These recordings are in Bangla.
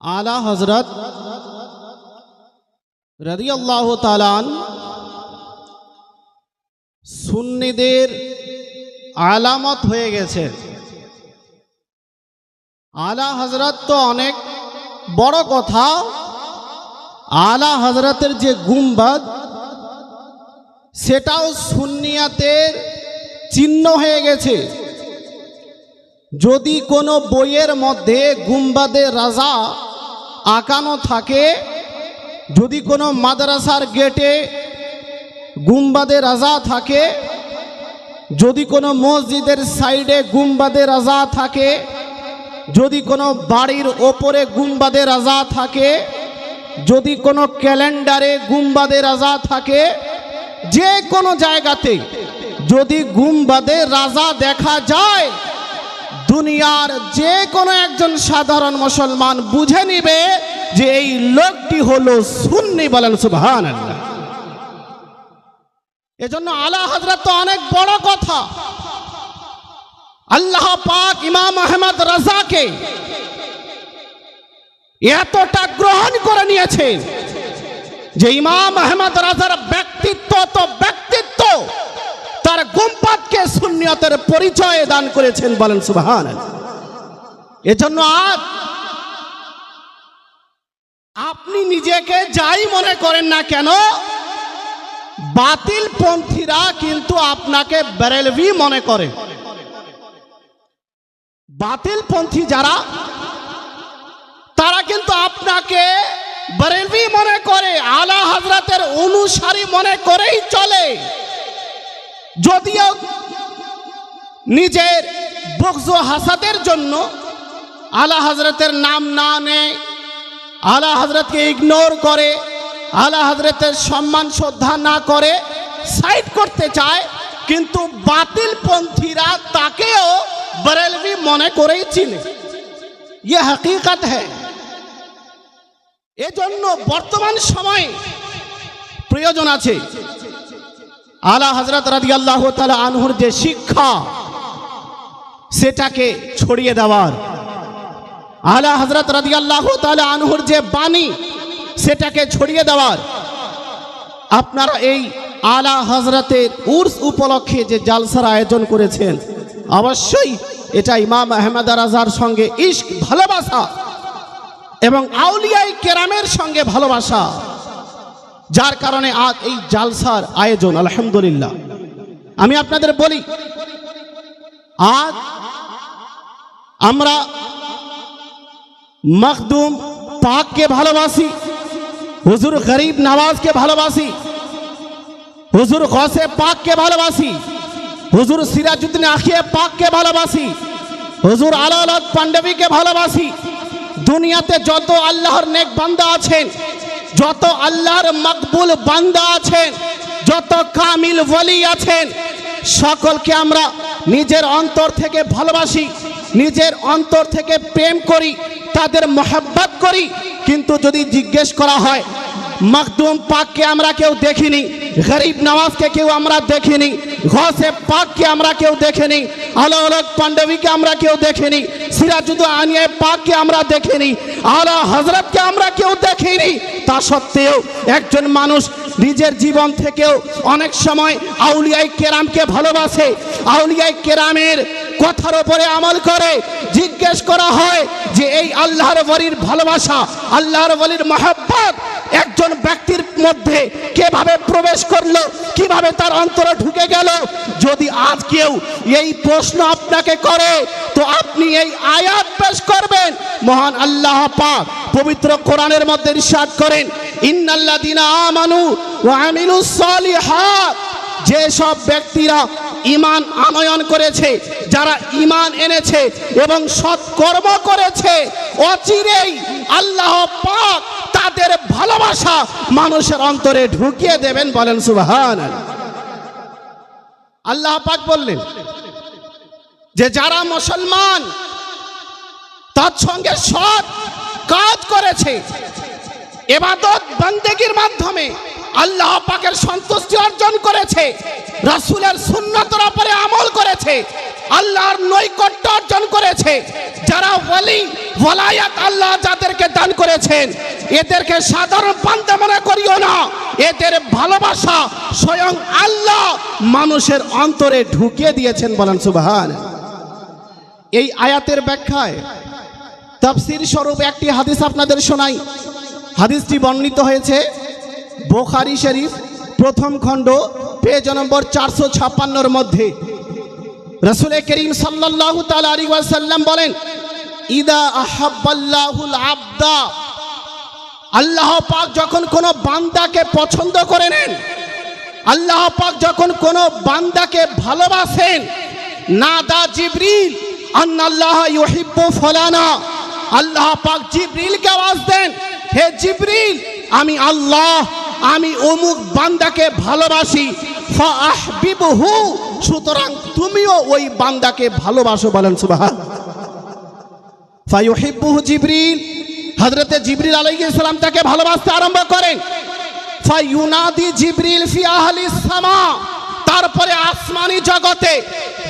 आला हजरत রাদিয়াল্লাহু তাআলা সুন্নিদের আলামত হয়ে গেছে। আলা হজরত তো অনেক বড় কথা। আলা হজরতের যে গুম্বাদ সেটাও সুন্নিয়াতের চিহ্ন হয়ে গেছে। যদি কোনো বইয়ের মধ্যে গুম্বাদে রাজা আঁকানো থাকে, যদি কোনো মাদ্রাসার গেটে গুম্বাদে রাজা থাকে, যদি কোনো মসজিদের সাইডে গুম্বাদে রাজা থাকে, যদি কোনো বাড়ির ওপরে গুম্বাদে রাজা থাকে, যদি কোনো ক্যালেন্ডারে গুম্বাদে রাজা থাকে, যে কোনো জায়গাতে যদি গুম্বাদে রাজা দেখা যায়, দুনিয়ার যে কোনো একজন সাধারণ মুসলমান বুঝে নিবে যে এই লোকটি হলো সুন্নি। বলেন সুবহানাল্লাহ। এজন্য আলা হযরত তো অনেক বড় কথা। আল্লাহ পাক ইমাম আহমদ রাজাকে এতটা গ্রহণ করে নিয়েছে যে ইমাম আহমদ রাজার ব্যক্তিত্ব তো ব্যক্তিত্ব, তার গুম্বাদকে সুন্নিয়তের পরিচয় দান করেছেন। বলেন সুবহানাল্লাহ। এজন্য আপনি নিজেকে যাই মনে করেন না কেন, বাতিল পন্থীরা কিন্তু আপনাকে বেরেলভি মনে করে। বাতিল পন্থী যারা, তারা কিন্তু আপনাকে বেরেলভি মনে করে, আলা হযরতের অনুসারী মনে করেই চলে। যদিও নিজের বগজ ও হাসাদের জন্য আলা হযরতের নাম না নেয়, আলা হযরতকে ইগনোর করে, আলা হযরতের সম্মান শ্রদ্ধা না করে, সাইড করতে চায়, কিন্তু বাতিল পন্থীরা তাকেও বেরেলভি মনে করেই চিনে। ये हकीकत है। এজন্য বর্তমান সময়ে প্রয়োজন আছে আলা হযরত রাদিয়াল্লাহু তাআলা আনহুর যে শিক্ষা সেটাকে ছড়িয়ে দেওয়ার, আলা হযরত রাদিয়াল্লাহু তাআলা আনহুর যে বাণী সেটাকে ছড়িয়ে দেওয়ার। আপনারা এই আলা হযরতের উর্স উপলক্ষে যে জালসার আয়োজন করেছেন, অবশ্যই এটা ইমাম আহমদ রাজার সঙ্গে ইশক, ভালোবাসা এবং আউলিয়ায়ে কেরামের সঙ্গে ভালোবাসা, যার কারণে আজ এই জালসার আয়োজন। আলহামদুলিল্লাহ। আমি আপনাদের বলি, আজ আমরা মখদুম পাককে ভালোবাসি, হুজুর গরিব নওয়াজকে ভালোবাসি, হুজুর গৌসে পাককে ভালোবাসি, হুজুর সিরাজউদ্দিন আখিয়ে পাককে ভালোবাসি, হুজুর আলাউল পান্ডবীকে ভালোবাসি। দুনিয়াতে যত আল্লাহর নেক বান্দা আছেন, যত আল্লাহর মকবুল বান্দা আছেন, যত কামিল ওলি আছেন, সকলকে আমরা নিজের অন্তর থেকে ভালোবাসি, নিজের অন্তর থেকে প্রেম করি, তাদের মহব্বত করি। কিন্তু যদি জিজ্ঞেস করা হয়, মখদুম পাককে আমরা কেউ দেখিনি, গরিব নওয়াজকে কেউ আমরা দেখিনি, গৌসে পাককে আমরা কেউ দেখিনি, আলাউল পান্ডবীকে আমরা কেউ দেখিনি, সিরাজউদ্দিন আনিয়ে পাককে আমরা দেখিনি, আলা হযরতকে আমরা কেউ দেখিনি, তা সত্ত্বেও একজন মানুষ নিজের জীবন থেকেও অনেক সময় আউলিয়ায়ে কেরামকে ভালোবাসে, আউলিয়ায়ে কেরামের কথার উপরে আমল করে। জিজ্ঞেস করা হয় যে এই আল্লাহর ওলির ভালোবাসা, আল্লাহর ওলির মহব্বত একজন ব্যক্তির মধ্যে কিভাবে প্রবেশ করলো, কিভাবে তার অন্তরে ঢুকে গেল। যদি আজ কেউ এই প্রশ্ন আপনাকে করে, তো আপনি এই আয়াত পেশ করবেন। মহান আল্লাহ পাক পবিত্র কোরআনের মধ্যে ইরশাদ করেন, ইন্নাল্লাযীনা আমানু ওয়া আমিলুস সালিহাত, যে সব ব্যক্তিরা ঈমান আনয়ন করেছে, যারা ঈমান এনেছে এবং সৎকর্ম করেছে, অচিরেই আল্লাহ পাক তাদের ভালোবাসা মানুষের অন্তরে ঢুকিয়ে দেবেন। বলেন সুবহানাল্লাহ। আল্লাহ পাক বললেন যে যারা মুসলমান তার সঙ্গে সৎ কাজ করেছে, ইবাদত বন্দেগীর মাধ্যমে আল্লাহ পাকের সন্তুষ্টি অর্জন করেছে, রাসূলের সুন্নতের উপরে আমল করেছে, আল্লাহর নৈকট্য অর্জন করেছে, যারা ওয়ালি ওয়ালায়াত আল্লাহ যাদেরকে দান করেছেন, এদেরকে সাধারণ বান্দা মনে করিও না, এদের ভালোবাসা স্বয়ং আল্লাহ মানুষের অন্তরে ঢুকিয়ে দিয়েছেন। বলেন সুবহানাল্লাহ। এই আয়াতের ব্যাখ্যায় তাফসীর স্বরূপ একটি হাদিস আপনাদের শোনাই। হাদিসটি বর্ণিত হয়েছে বুখারী শরীফ প্রথম খণ্ড পেজ নম্বর 456 মধ্যে। রাসূল করিম সাল্লাল্লাহু তাআলা আলাইহি ওয়াসাল্লাম বলেন, ইদা আহাব্বাল্লাহুল আবদা, আল্লাহ পাক যখন কোনো বান্দাকে পছন্দ করে নেন, আল্লাহ পাক যখন কোনো বান্দাকে ভালোবাসেন, নাদা জিবরিল আন্নাল্লাহ ইউহিব্বু ফুলানা, আল্লাহ পাক জিবরিলকে আওয়াজ দেন, হে জিবরিল, আমি আল্লাহ আমি অমুক বান্দাকে ভালোবাসি, ফাআহবিবহু, সুতরাং তুমিও ওই বান্দাকে ভালোবাসো। বলেন সুবহানাল্লাহ। ফায়ুহিব্বুহু জিবরিল, হযরতে জিবরিল আলাইহিস সালাম তাকে ভালোবাসতে আরম্ভ করেন। ফায়ুনাদি জিবরিল ফি আহলিস সামা, তারপরে আসমানি জগতে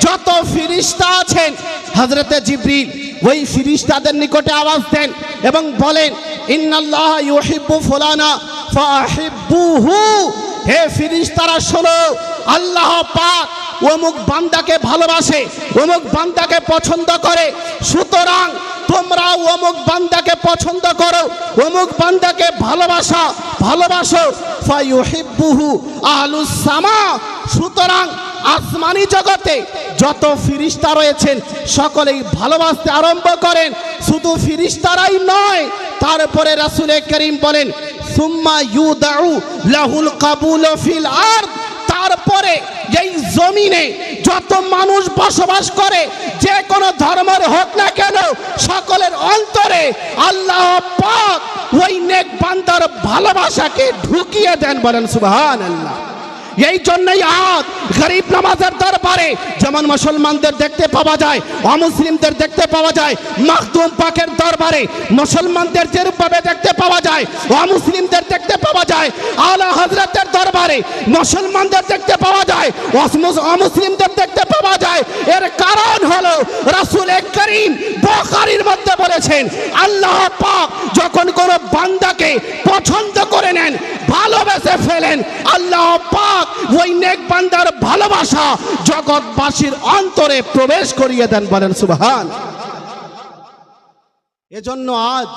যত ফেরেশতা আছেন, হযরতে জিবরিল ওই ফেরেশতাদের নিকটে আওয়াজ দেন এবং বলেন, ইন্নাল্লাহ ইউহিব্বু ফুলানা ফাহিব্বুহু, হে ফেরেশতারা শোনো, আল্লাহ পাক অমুক বান্দাকে ভালোবাসে, অমুক বান্দাকে পছন্দ করে, সুতরাং তোমরা অমুক বান্দাকে পছন্দ করো, অমুক বান্দাকে ভালোবাসো। ফায়ুহিব্বুহু আহলুস সামা, সুতরাং আসমানি জগতে যত ফেরেশতা রয়েছেন সকলেই ভালোবাসতে আরম্ভ করেন। শুধু ফেরেশতারাই নয়, তারপরে রাসূল করিম বলেন, সুম্মা ইউদাউ লাহুল কাবুল ফিল আরদ, তারপরে এই জমিনে যত মানুষ বসবাস করে, যে কোনো ধর্মের হোক না কেন, সকলের অন্তরে আল্লাহ পাক ওই নেক বান্দার ভালোবাসাকে ঢুকিয়ে দেন। বলেন সুবহানাল্লাহ। এই জন্যই আজ গরিব নামাজের দরবারে যেমন মুসলমানদের দেখতে পাওয়া যায়, অমুসলিমদের দেখতে পাওয়া যায়, মাখদুম পাকের দরবারে মুসলমানদের যেরূপভাবে দেখতে পাওয়া যায়, অমুসলিমদের দেখতে পাওয়া যায়, আলা হযরতের দরবারে মুসলমানদের দেখতে পাওয়া যায়, অমুসলিমদের দেখতে পাওয়া যায়। এর কারণ হলো রাসূল করিম বুখারীর মধ্যে বলেছেন, আল্লাহ পাক যখন কোনো বান্দাকে পছন্দ করে নেন, ভালোবেসে ফেলেন, আল্লাহ পাক ওই নেক বান্দার ভালোবাসা জগৎবাসীর অন্তরে প্রবেশ করিয়ে দেন। বলেন সুবহানাল্লাহ। এজন্য আজ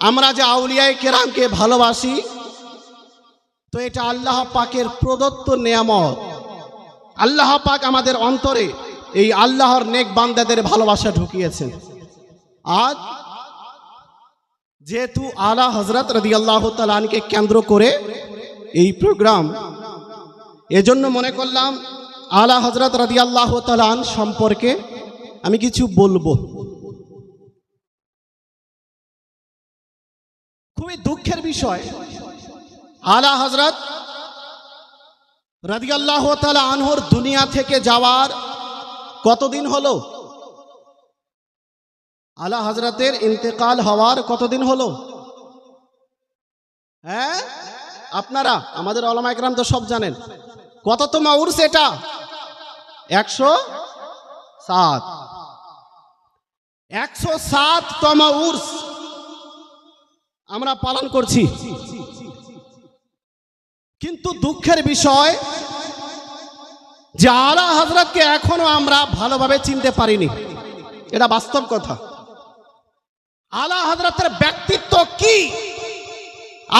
আমরা যে আউলিয়ায়ে কেরামকে ভালোবাসি, তো এটা আল্লাহ পাকের প্রদত্ত নেয়ামত। আল্লাহ পাক আমাদের অন্তরে এই আল্লাহর নেক বান্দাদের ভালোবাসা ঢুকিয়েছেন। আজ যেহেতু আলা হযরত রাদিয়াল্লাহু তাআলা আনকে কেন্দ্র করে এই প্রোগ্রাম, এজন্য মনে করলাম আলা হযরত রাদিয়াল্লাহু তাআলা আন সম্পর্কে আমি কিছু বলবো। খুবই দুঃখের বিষয়, আলা হযরত রাদিয়াল্লাহু তাআলা আনহুর দুনিয়া থেকে যাওয়ার কতদিন হলো? আলা হযরতের ইন্তেকাল হওয়ার কতদিন হলো? হ্যাঁ, আপনারা আমাদের উলামা ইকরাম তো সব জানেন। কততম উরস এটা? 107। 107তম উরস আমরা পালন করছি। কিন্তু দুঃখের বিষয় যে আলা হযরতকে এখনো আমরা ভালোভাবে চিনতে পারিনি, এটা বাস্তব কথা। আলা হযরতের ব্যক্তিত্ব কি,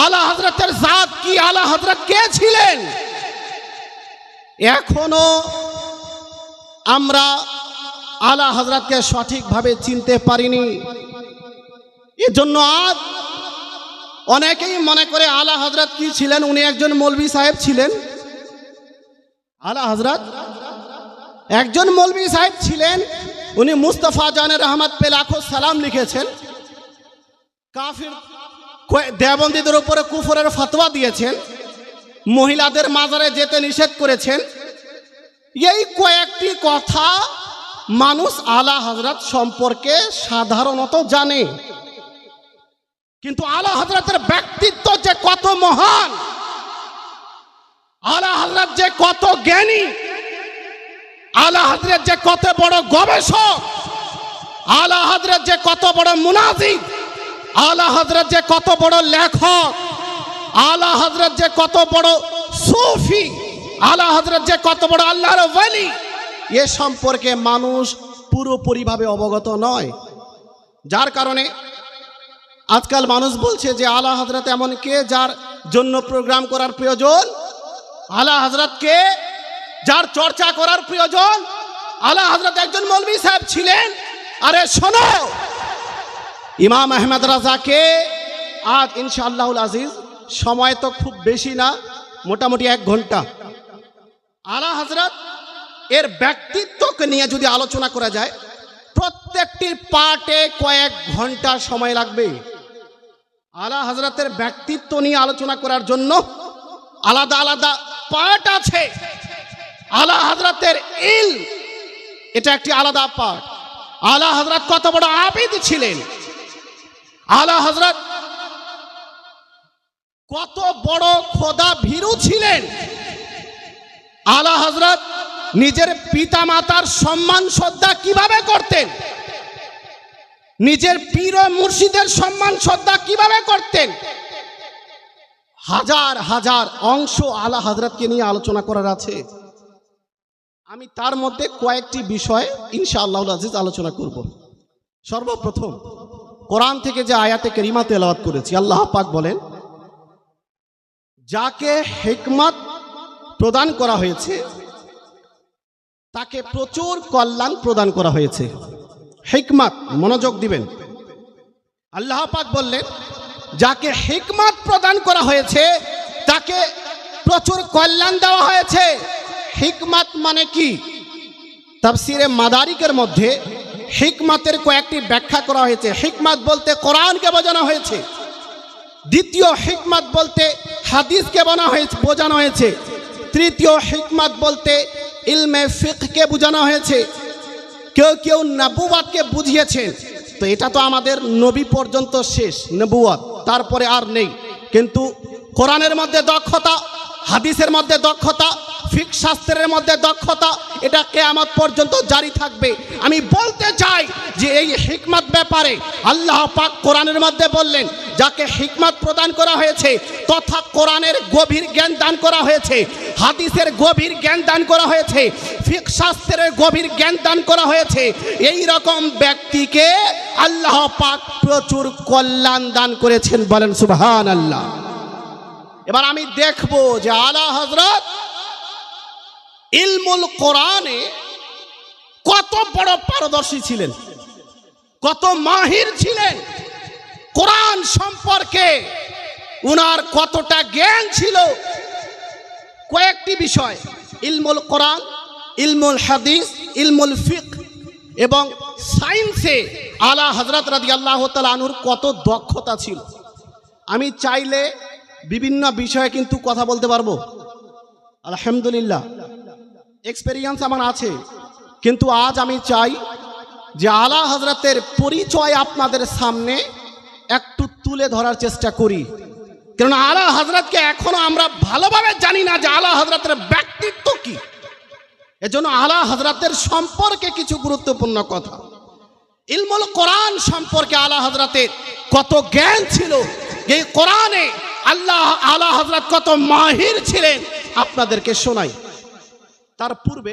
আলা হযরতের জাত কি, আলা হযরত কে ছিলেন, এখনো আমরা আলা হযরতকে সঠিকভাবে চিনতে পারিনি। এজন্য আজ অনেকেই মনে করে আলা হযরত কি ছিলেন, উনি একজন মৌলভী সাহেব ছিলেন। আলা হযরত একজন মৌলভী সাহেব ছিলেন, উনি মুস্তাফা জানের রহমত পে লাখো সালাম লিখেছেন, কাফির দেওবন্দীদের উপরে কুফরের ফতোয়া দিয়েছেন, মহিলাদের মাজারে যেতে নিষেধ করেছেন। এই কয়েকটি কথা মানুষ আলা হযরত সম্পর্কে সাধারণত জানে, কিন্তু আলা হযরতের ব্যক্তিত্ব যে কত মহান, আলা হযরত যে কত জ্ঞানী, আলা হযরত যে কত বড় গবেষক, আলা হযরত যে কত বড় মুনাজির, আলা হযরত যে কত বড় লেখক, আলা হযরত যে কত বড় সুফি, আলা হযরত যে কত বড় আল্লাহর ওলি, এ সম্পর্কে মানুষ পুরোপুরিভাবে অবগত নয়। যার কারণে আজকাল মানুষ বলছে যে আলা হযরত এমন কে যার জন্য প্রোগ্রাম করার প্রয়োজন, আলা হযরত কে যার চর্চা করার প্রয়োজন, আলা হযরত একজন মৌলভী সাহেব ছিলেন। আরে শোনো, ইমাম আহমদ রাজাকে আজ ইনশাআল্লাহুল আজিজ, সময় তো খুব বেশি না, মোটামুটি 1 ঘন্টা, আলা হযরত এর ব্যক্তিত্বকে নিয়ে যদি আলোচনা করা যায়, প্রত্যেকটি পার্টে কয়েক ঘন্টা সময় লাগবে। আলা হযরতের ব্যক্তিত্ব নিয়ে আলোচনা করার জন্য আলাদা আলাদা পার্ট আছে। আলা হযরতের ইলম, এটা একটি আলাদা পার্ট। আলা হযরত কত বড় আবিদ ছিলেন, আলা হযরত কত বড় খোদা ভীরু ছিলেন, আলা হযরত নিজের পিতা মাতার সম্মান শ্রদ্ধা কিভাবে করতেন, নিজের পীর ও মুর্শিদের সম্মান শ্রদ্ধা কিভাবে করতেন, হাজার হাজার অংশ আলা হযরতকে নিয়ে আলোচনা করার আছে। আমি তার মধ্যে কয়েকটি বিষয় ইনশাআল্লাহুল আজিজ আলোচনা করব। সর্বপ্রথম কোরআন থেকে যে আয়াতে কারিমা তেলাওয়াত করেছি, আল্লাহ পাক বলেন, যাকে হিকমত প্রদান করা হয়েছে তাকে প্রচুর কল্যাণ প্রদান করা হয়েছে। হিকমত, মনোযোগ দিবেন, আল্লাহ পাক বললেন যাকে হিকমত প্রদান করা হয়েছে তাকে প্রচুর কল্যাণ দেওয়া হয়েছে। হিকমত মানে কি? তাফসিরে মাদারিকের মধ্যে হিকমতের কয়েকটি ব্যাখ্যা করা হয়েছে। হিকমত বলতে কোরআনকে বোঝানো হয়েছে, দ্বিতীয় হিকমত বলতে হাদিসকে বোঝানো হয়েছে, তৃতীয় হিকমত বলতে ইলমে ফিকহকে বোঝানো হয়েছে, কেউ কেউ নবুওয়াতকে বুঝিয়েছেন। তো এটা তো আমাদের নবী পর্যন্ত শেষ নবুওয়াত, তারপরে আর নেই। কিন্তু কোরআনের মধ্যে দক্ষতা, হাদিসের মধ্যে দক্ষতা, ফিকহ শাস্ত্রের মধ্যে দক্ষতা, এটা কিয়ামত পর্যন্ত জারি থাকবে। আমি বলতে চাই যে এই হিকমত ব্যাপারে আল্লাহ পাক কোরআনের মধ্যে বললেন, যাকে হিকমত প্রদান করা হয়েছে তথা কোরআনের গভীর জ্ঞান দান করা হয়েছে, হাদিসের গভীর জ্ঞান দান করা হয়েছে, ফিকহ শাস্ত্রের গভীর জ্ঞান দান করা হয়েছে, এই রকম ব্যক্তিকে আল্লাহ পাক প্রচুর কল্যাণ দান করেছেন। বলেন সুবহানাল্লাহ। এবার আমি দেখব যে আলা হযরত ইলমুল কোরআনে কত বড় পারদর্শী ছিলেন, কত মাহির ছিলেন, কোরআন সম্পর্কে উনার কতটা জ্ঞান ছিল। কয়েকটি বিষয়, ইলমুল কোরআন, ইলমুল হাদিস, ইলমুল ফিকহ এবং সায়েন্সে আলা হযরত রাদিয়াল্লাহু তাআলা আনহুর কত দক্ষতা ছিল। আমি চাইলে বিভিন্ন বিষয়ে কিন্তু কথা বলতে পারবো, আলহামদুলিল্লাহ এক্সপেরিয়েন্স আমার আছে। কিন্তু আজ আমি চাই যে আলা হযরতের পরিচয় আপনাদের সামনে একটু তুলে ধরার চেষ্টা করি, কারণ আলা হযরতকে এখনো আমরা ভালোভাবে জানি না যে আলা হযরতের ব্যক্তিত্ব কি। এজন্য আলা হযরতের সম্পর্কে কিছু গুরুত্বপূর্ণ কথা। ইলমুল কোরআন সম্পর্কে আলা হযরতের কত জ্ঞান ছিল, এই কোরআনে আলা হযরত কত মাহির ছিলেন আপনাদেরকে শোনাই। তার পূর্বে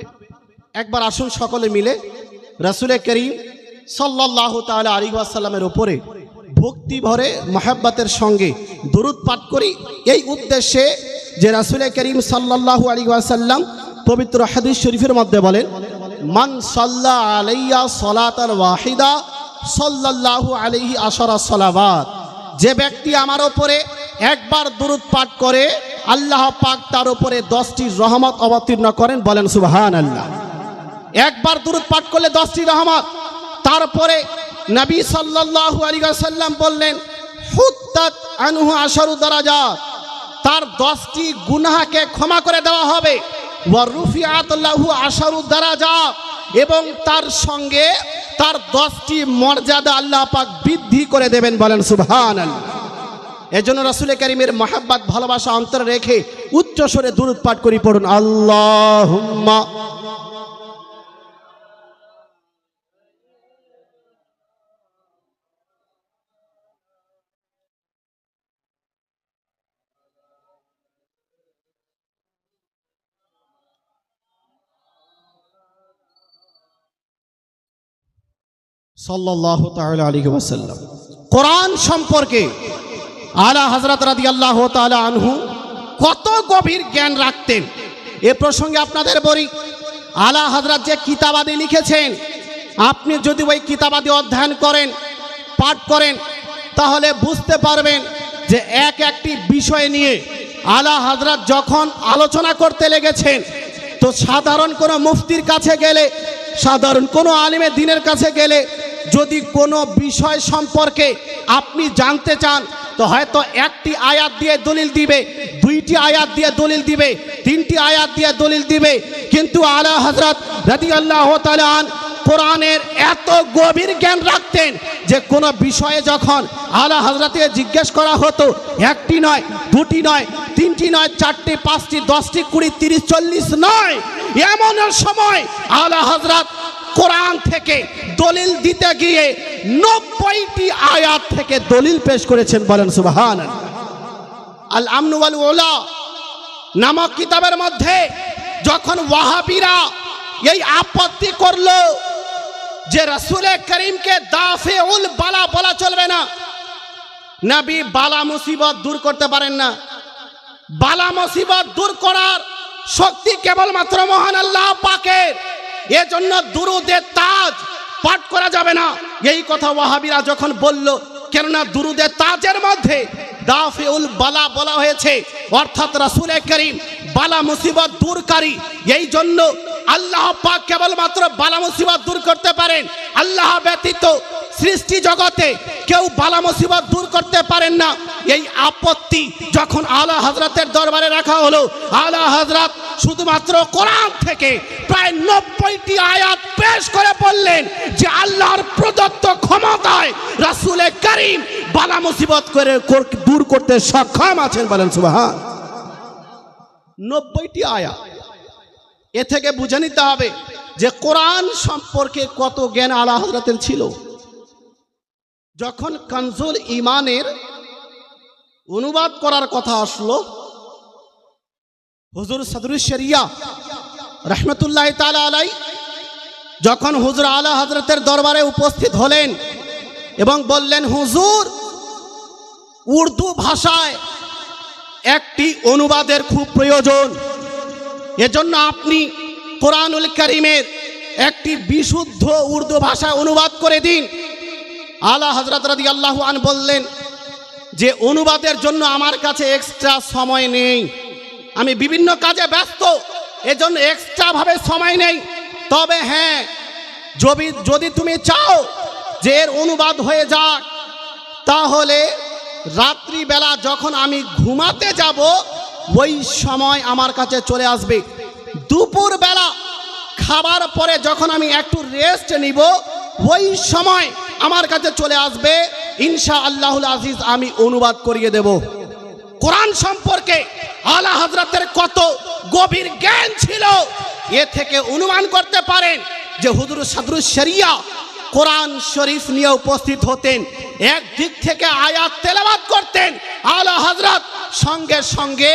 একবার আসুন সকলে মিলে রাসূল করিম সাল্লাল্লাহু তাআলা আলাইহি ওয়াসাল্লামের উপরে ভক্তি ভরে মহব্বতের সঙ্গে দরুদ পাঠ করি, এই উদ্দেশ্যে যে রাসূল করিম সাল্লাল্লাহু আলাইহি ওয়াসাল্লাম পবিত্র হাদিস শরীফের মধ্যে বলেন, মান সাল্লা আলাইয়া সালাতান ওয়াহিদা সাল্লাল্লাহু আলাইহি আশারা সালাওয়াত, যে ব্যক্তি আমার উপরে একবার দরুদ পাঠ করে আল্লাহ পাক তার উপরে 10টি রহমত অবতীর্ণ করেন। বলেন সুবহানাল্লাহ। একবার দরুদ পাঠ করলে 10টি রহমত। তারপরে নবী সাল্লাল্লাহু আলাইহি ওয়াসাল্লাম বললেন, হুত্তাত আনহু আশারু দারাজাত, তার 10টি গুনাহকে ক্ষমা করে দেওয়া হবে। ওয়া রুফিআত লাহু আশারু দারাজাত, এবং তার সঙ্গে তার 10টি মর্যাদা আল্লাহ পাক বৃদ্ধি করে দেবেন। বলেন সুবহানাল্লাহ। এজন্য রাসূল কারীমের মহব্বত ভালোবাসা অন্তরে রেখে উচ্চ স্বরে দুরূদ পাঠ করি, পড়ুন আল্লাহুম্মা সাল্লাল্লাহু তাআলা আলাইহি ওয়াসাল্লাম কোরআন সম্পর্কে আলা হযরত রাদিয়াল্লাহু তাআলা আনহু কত গভীর জ্ঞান রাখতেন। এ প্রসঙ্গে আপনাদের বলি, আলা হযরত যে কিতাবাদি লিখেছেন, আপনি যদি ওই কিতাবাদি অধ্যয়ন করেন, পাঠ করেন, তাহলে বুঝতে পারবেন যে একটি বিষয় নিয়ে আলা হযরত যখন আলোচনা করতে লেগেছেন, তো সাধারণ কোনো মুফতির কাছে গেলে, সাধারণ কোনো আলিমে দ্বীনের কাছে গেলে যদি কোনো বিষয় সম্পর্কে আপনি জানতে চান, তো হয়তো একটি আয়াত দিয়ে দলিল দিবে, দুইটি আয়াত দিয়ে দলিল দিবে, তিনটি আয়াত দিয়ে দলিল দিবে। কিন্তু আলা হযরত রাদিয়াল্লাহু তাআলা আনহু কোরআনের এত গভীর জ্ঞান রাখতেন যে কোনো বিষয়ে যখন আলা হযরতকে জিজ্ঞেস করা হতো, একটি নয়, দুটি নয়, তিনটি নয়, চারটি, পাঁচটি, 10টি, 20, 30, 40 নয়, এমন সময় আলা হযরত কোরআন থেকে দলিল দিতে গিয়ে 90টি আয়াত থেকে দলিল পেশ করেছেন। বলেন সুবহানাল্লাহ। আল আমন ওয়াল উলা নামক কিতাবের মধ্যে যখন ওয়াহাবিরা এই আপত্তি করলো যে রাসূল করিমকে দাফিউল বালা বলা চলবে না, নবী বালা মুসিবত দূর করতে পারেন না, বালা মুসিবত দূর করার শক্তি কেবলমাত্র মহান আল্লাহ পাকের, এজন্য দুরুদে তাজ পাঠ করা যাবে না। এই কথা ওয়াহাবিরা যখন বলল, কেননা দুরুদে তাজের মধ্যে দাফিউল বালা বলা হয়েছে, অর্থাৎ রাসূল করিম বালা মুসিবত দূরকারী, এই জন্য আল্লাহ পাক কেবলমাত্র বালা মুসিবত দূর করতে পারেন, আল্লাহ ব্যতীত সৃষ্টি জগতে কেউ বালা মুসিবত দূর করতে পারেন না। এই আপত্তি যখন আলা হযরতের দরবারে রাখা হলো, আলা হযরত শুধুমাত্র কোরআন থেকে প্রায় 90টি আয়াত পেশ করে বললেন যে আল্লাহর প্রদত্ত ক্ষমতায় রাসূল করিম বালা মুসিবত করে দূর করতে সক্ষম আছেন। বলেন সুবহান। 90টি আয়াত। এ থেকে বুঝে নিতে হবে যে কোরআন সম্পর্কে কত জ্ঞান আলা হযরতের ছিল। যখন কানজুল ঈমানের অনুবাদ করার কথা আসলো, হুজুর সদরুশ শরিয়া রাহমাতুল্লাহি তাআলা আলাইহি যখন হুজুর আলা হযরতের দরবারে উপস্থিত হলেন এবং বললেন, হুজুর, উর্দু ভাষায় একটি অনুবাদের খুব প্রয়োজন, এজন্য আপনি কোরআনুল কারীমের একটি বিশুদ্ধ উর্দু ভাষায় অনুবাদ করে দিন। আলা হযরত রাদিয়াল্লাহু আনহু বললেন যে অনুবাদের জন্য আমার কাছে এক্সট্রা সময় নেই, আমি বিভিন্ন কাজে ব্যস্ত, এজন্য এক্সট্রা ভাবে সময় নেই। তবে হ্যাঁ, যদি তুমি চাও যে এর অনুবাদ হয়ে যাক, তাহলে রাত্রিবেলা যখন আমি ঘুমাতে যাব ওই সময় আমার কাছে চলে আসবে, দুপুরবেলা খাবার পরে যখন আমি একটু রেস্ট নিব ওই সময় আমার কাছে চলে আসবে, ইনশাআল্লাহুল আজিজ আমি অনুবাদ করিয়ে দেব। কোরআন সম্পর্কে আলা হযরতের কত গভীর জ্ঞান ছিল, এ থেকে অনুমান করতে পারেন যে হুজুর সদরুশ শরিয়া কোরআন শরীফ নিয়ে উপস্থিত হতেন, একদিক থেকে আয়াত তেলাওয়াত করতেন, আলা হযরত সঙ্গে সঙ্গে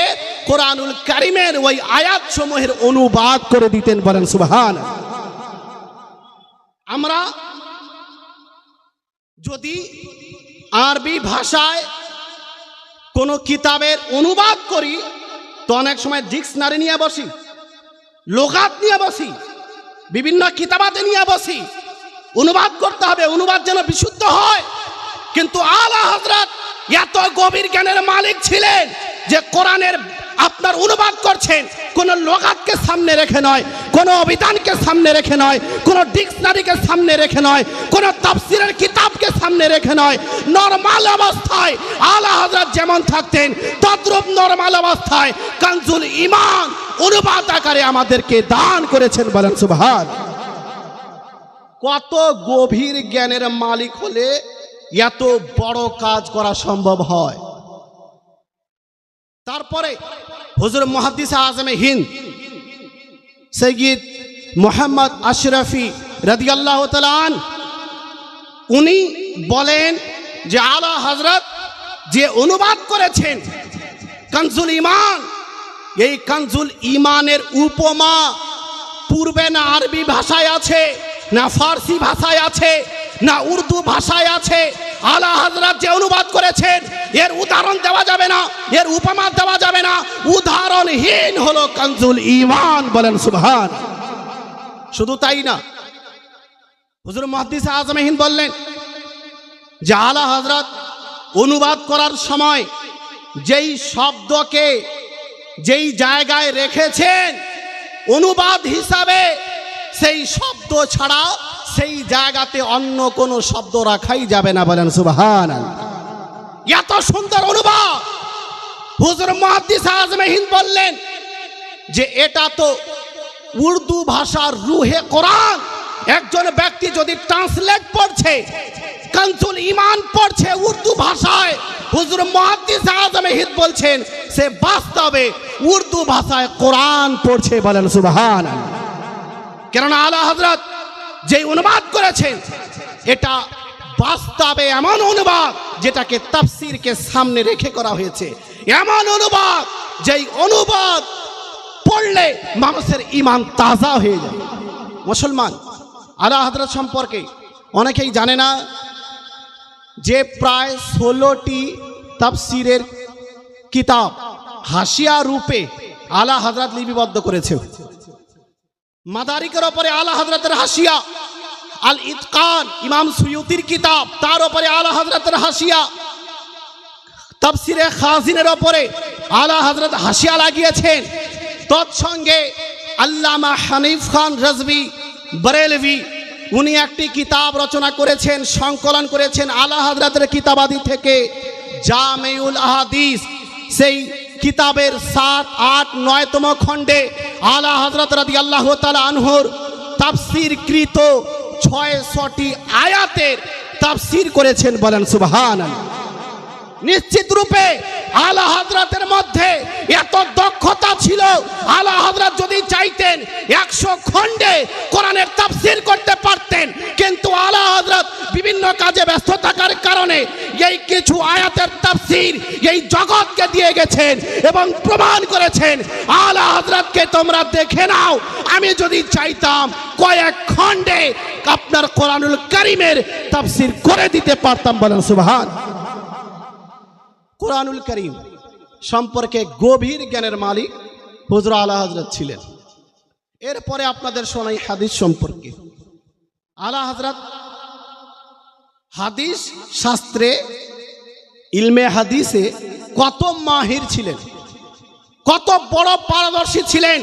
কোরআনুল কারীমের ওই আয়াত সমূহের অনুবাদ করে দিতেন। বলেন সুবহানাল্লাহ। আমরা যদি আরবি ভাষায় কোনো কিতাবের অনুবাদ করি, তো অনেক সময় ডিকশনারি নিয়ে বসি, লুগাত নিয়ে বসি, বিভিন্ন কিতাবাতে নিয়ে বসি, অনুবাদ করতে হবে, অনুবাদ যেন বিশুদ্ধ হয়। কিন্তু আলা হযরত এত গভীর জ্ঞানের মালিক ছিলেন যে কোরআনের আপনার অনুবাদ করছেন কোন লুগাতকে সামনে রেখে নয়, কোন অভিধানকে সামনে রেখে নয়, কোন ডিকশনারিকে সামনে রেখে নয়, কোন তাফসীরের কিতাবকে সামনে রেখে নয়, নরমাল অবস্থায় আলা হযরত যেমন থাকতেন তদ্রূপ নরমাল অবস্থায় কানজুল ঈমান অনুবাদ আকারে আমাদেরকে দান করেছেন। বলেন সুবহানাল্লাহ। কত গভীর জ্ঞানের মালিক হলে এত বড় কাজ করা সম্ভব হয়। তারপরে হুজুর মুহাদ্দিস আজমে হিন্দ সৈয়দ মুহাম্মদ আশরাফি রাদিয়াল্লাহু তাআলা আনহু উনি বলেন যে আলা হযরত যে অনুবাদ করেছেন কানজুল ঈমান, এই কানজুল ঈমানের উপমা পূর্বে না আরবি ভাষায় আছে, না ফার্সি ভাষায় আছে, না উর্দু ভাষায় আছে। আলা হযরত যে অনুবাদ করেছেন এর উদাহরণ দেওয়া যাবে না, এর উপমা দেওয়া যাবে না, উদাহরণহীন হলো কানজুল ঈমান। বলেন সুবহান। শুধু তাই না, হুজুর মুহাদ্দিস আজম হিন্দ বললেন যে আলা হযরত অনুবাদ করার সময় যেই শব্দকে যেই জায়গায় রেখেছেন অনুবাদ হিসাবে, সেই শব্দ ছাড়া সেই জায়গাতে অন্য কোনো শব্দ রাখাই যাবে না। বলেন সুবহানাল্লাহ। এত সুন্দর অনুবাদ। হুজুর মুহাদ্দিস আজম হিন্দ বললেন যে এটা তো উর্দু ভাষার রুহে কোরআন। একজন ব্যক্তি যদি ট্রান্সলেট পড়ছে, কানজুল ঈমান পড়ছে উর্দু ভাষায়, হুজুর মুহাদ্দিস আজম হিন্দ বলছেন সে বাস্তবে উর্দু ভাষায় কোরআন পড়ছে। বলেন সুবহানাল্লাহ। কেননা আলা হযরত যে অনুবাদ করেছেন এটা বাস্তবে এমন অনুবাদ যেটাকে তাফসীরকে সামনে রেখে করা হয়েছে, এমন অনুবাদ যেই অনুবাদ পড়লে মানুষের ঈমান তাজা হয়ে যায়। মুসলমান, আলা হযরত সম্পর্কে অনেকেই জানে না যে প্রায় 16টি তাফসীরের কিতাব হাসিয়া রূপে আলা হযরত লিপিবদ্ধ করেছে। মাদারিকের উপরে আলা হযরতের হাসিয়া, আল ইতকান ইমাম সুয়ুতির কিতাব তার উপরে আলা হযরতের হাসিয়া, তাফসীরে খাজিনের উপরে আলা হযরত হাসিয়া লাগিয়েছেন। তৎসঙ্গে আল্লামা হানিফ খান রাজভী বরেলভী উনি একটি কিতাব রচনা করেছেন, সংকলন করেছেন আলা হযরতের কিতাবাদি থেকে জামিউল আহাদিস। সেই কিতাবের 7, 8, 9তম খণ্ডে আলা হযরত রাদিয়াল্লাহু তাআলা আনহুর তাফসীরকৃত 600টি আয়াতের তাফসীর করেছেন। বলেন সুবহানাল্লাহ। নিশ্চিত রূপে আলা হযরতের মধ্যে এত দক্ষতা ছিল, আলা হযরত যদি চাইতেন 100 খণ্ডে কোরআনের তাফসীর করতে পারতেন, কিন্তু আলা হযরত বিভিন্ন কাজে ব্যস্ত থাকার কারণে এই কিছু আয়াতের তাফসীর এই জগৎকে দিয়ে গেছেন এবং প্রমাণ করেছেন আলা হযরতকে তোমরা দেখে নাও, আমি যদি চাইতাম কয়েক খণ্ডে আপনার কোরআনুল কারীমের তাফসীর করে দিতে পারতাম। বলেন সুবহান। কোরআনুল কারীম সম্পর্কে গভীর জ্ঞানের মালিক হুজুর আলা হযরত ছিলেন। এরপরে আপনাদের শোনাই হাদিস সম্পর্কে। আলা হযরত হাদিস শাস্ত্রে, ইলমে হাদিসে কত মাহির ছিলেন, কত বড় পারদর্শী ছিলেন,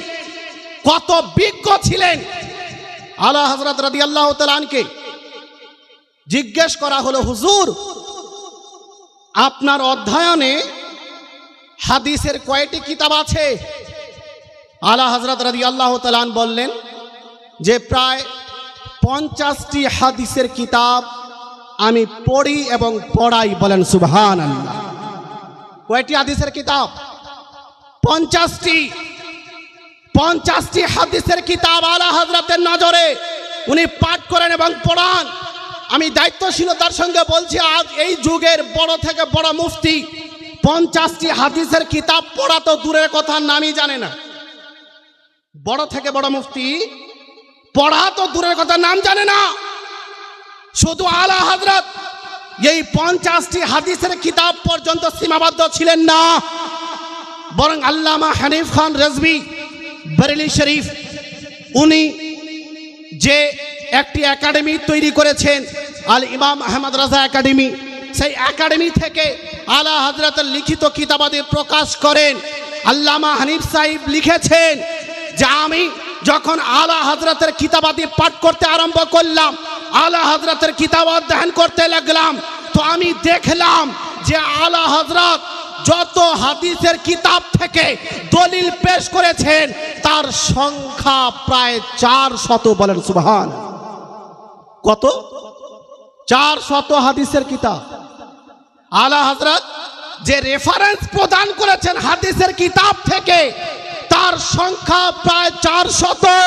কত বিজ্ঞ ছিলেন। আলা হযরত রাদিয়াল্লাহু তাআলা আনকে জিজ্ঞেস করা হলো, হুজুর আপনার অধ্যয়নে হাদিসের কয়টি কিতাব আছে? আলা হযরত রাদিয়াল্লাহু তাআলা বললেন যে প্রায় 50টি হাদিসের কিতাব আমি পড়ি এবং পড়াই। বলেন সুবহানাল্লাহ। কয়টি হাদিসের কিতাব? 50টি হাদিসের কিতাব আলা হযরতের নজরে উনি পাঠ করেন এবং পড়ান। আমি দায়িত্বশীলতার সঙ্গে বলছি, আজ এই যুগের বড় থেকে বড় মুফতি 50টি হাদিসের কিতাব পড়া তো দূরের কথা, নামই জানে না। বড় থেকে বড় মুফতি পড়া তো দূরের কথা, নাম জানে না। শুধু আলা হযরত এই 50টি হাদিসের কিতাব পর্যন্ত সীমাবদ্ধ ছিলেন না, বরং আল্লামা হানিফ খান রাজভী বরেলি শরীফ উনি যে একটি একাডেমি তৈরি করেছেন, আল ইমাম আহমদ রাজা একাডেমি, সেই একাডেমি থেকে আলা হযরতের লিখিত কিতাবাদি প্রকাশ করেন। আল্লামা হানিফ সাহেব লিখেছেন যে আমি যখন আলা হযরতের কিতাবাদি পাঠ করতে আরম্ভ করলাম, আলা হযরতের কিতাব অধ্যয়ন করতে লাগলাম, তো আমি দেখলাম যে আলা হযরত যত হাদিসের কিতাব থেকে দলিল পেশ করেছেন তার সংখ্যা প্রায় 400। বলেন সুবহান। কত? 400 হাদিসের কিতাব। আলা হযরত যে রেফারেন্স প্রদান করেছেন হাদিসের কিতাব থেকে তার সংখ্যা প্রায় 400।